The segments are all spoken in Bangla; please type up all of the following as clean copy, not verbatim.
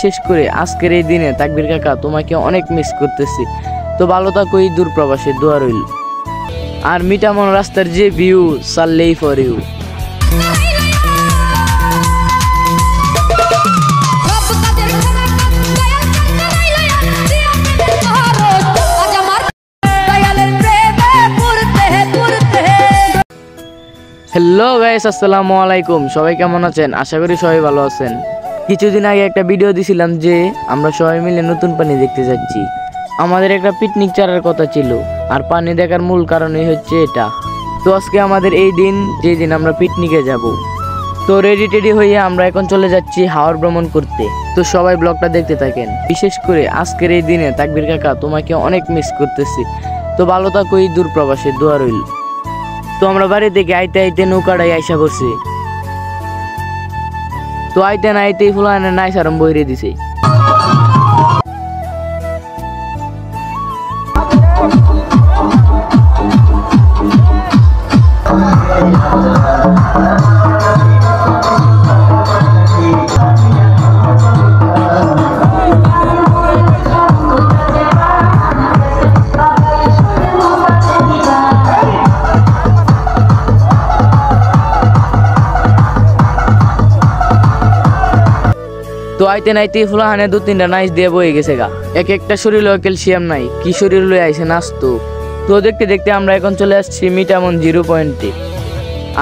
বিশেষ করে আজকের এই দিনে তাকবীর কাকা তোমাকে অনেক মিস করতেছি। তো ভালো থাকো, এই দূর প্রবাসে দোয়া রইল। আর মিটামন রাস্তার যে ভিউ, সাল্লেই ফর ইউ। হ্যালো গাইস, আসসালামু আলাইকুম। সবাই কেমন আছেন? আশা করি সবাই ভালো আছেন। কিছুদিন আগে একটা ভিডিও দিছিলাম যে আমরা সবাই মিলে নতুন পানি দেখতে যাচ্ছি। আমাদের একটা পিকনিক ছাড়ার কথা ছিল, আর পানি দেখার মূল কারণই হচ্ছে এটা। তো আজকে আমাদের এই দিন, যে দিন আমরা পিকনিকে যাব। তো রেডি টেডি হয়ে আমরা এখন চলে যাচ্ছি হাওড় ভ্রমণ করতে। তো সবাই ব্লগটা দেখতে থাকেন। বিশেষ করে আজকের এই দিনে তাকবীর কাকা তোমাকে অনেক মিস করতেছি। তো ভালো থাকো, এই দূর প্রবাসে দোয়া রইল। তো আমরা বাড়ি থেকে আইতে আইতে নৌকাটাই আইসা করছি। তো আইতে না আইতেই ফুলানের নাইস আরম্ভ হয়ে দিছে। তো আইতে নাইতে ফুলাহানে 2-3টা নাইস দিয়ে বয়ে গেছে গা। এক একটা শরীর ক্যালসিয়াম নাই, কি শরীর লয়ে আইসে নাচতো। তো দেখতে দেখতে আমরা এখন চলে আসছি মিটামন 0 পয়েন্টে।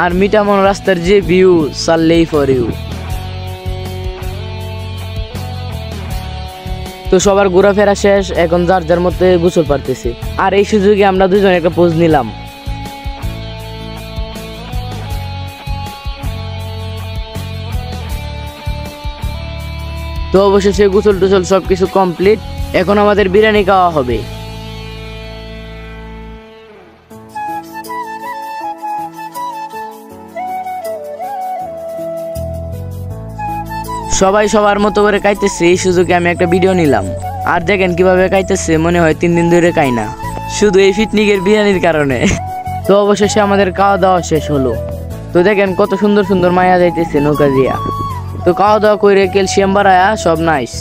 আর মিটামন রাস্তার যে ভিউ, সাল্লেই ফর ইউ। তো সবার ঘোরাফেরা শেষ, এখন যার যার মধ্যে গোসল পারতেছে। আর এই সুযোগে আমরা দুজন একটা পোজ নিলাম। তো অবশেষে গোসল টোসল সবকিছু কমপ্লিট। এখন আমাদের বিরিয়ানি খাওয়া হবে। সবাই সবার মতো করে খাইতেছে, এই সুযোগে আমি একটা ভিডিও নিলাম। আর দেখেন কিভাবে খাইতেছে, মনে হয় 3 দিন ধরে খাই না, শুধু এই পিকনিকের বিরিয়ানির কারণে। তো অবশেষে আমাদের খাওয়া দাওয়া শেষ হলো। তো দেখেন কত সুন্দর সুন্দর মায়া যাইতেছে নৌকা দিয়া। তো খাওয়া দাওয়া করে ক্যালসিয়াম বাড়ায়া সব নাইস।